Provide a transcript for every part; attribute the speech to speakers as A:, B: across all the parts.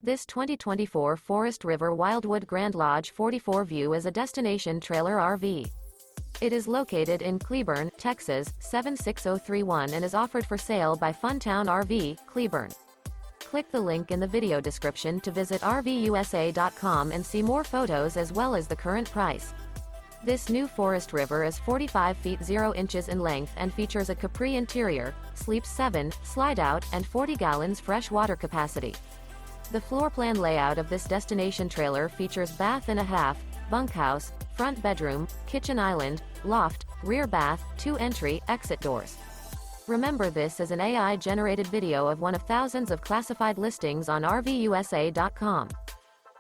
A: This 2024 Forest River Wildwood Grand Lodge 44 View is a destination trailer RV. It is located in Cleburne, Texas, 76031 and is offered for sale by Funtown RV, Cleburne. Click the link in the video description to visit RVUSA.com and see more photos as well as the current price. This new Forest River is 45 feet 0 inches in length and features a CAPRI interior, sleeps 7, slide-out, and 40 gallons fresh water capacity. The floor plan layout of this destination trailer features bath and a half, bunkhouse, front bedroom, kitchen island, loft, rear bath, 2 entry, exit doors. Remember, this is an AI-generated video of one of thousands of classified listings on RVUSA.com.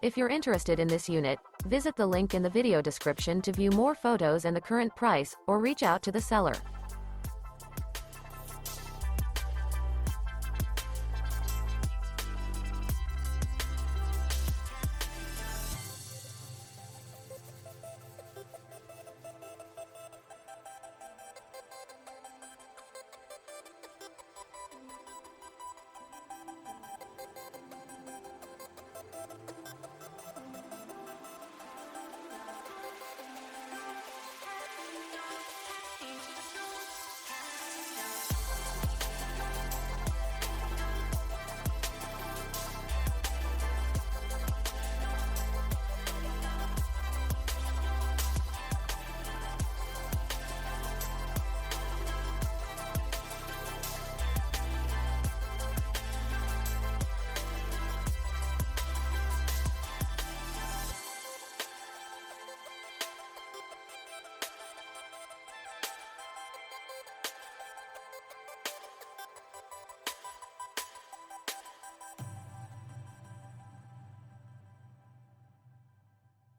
A: If you're interested in this unit, visit the link in the video description to view more photos and the current price, or reach out to the seller.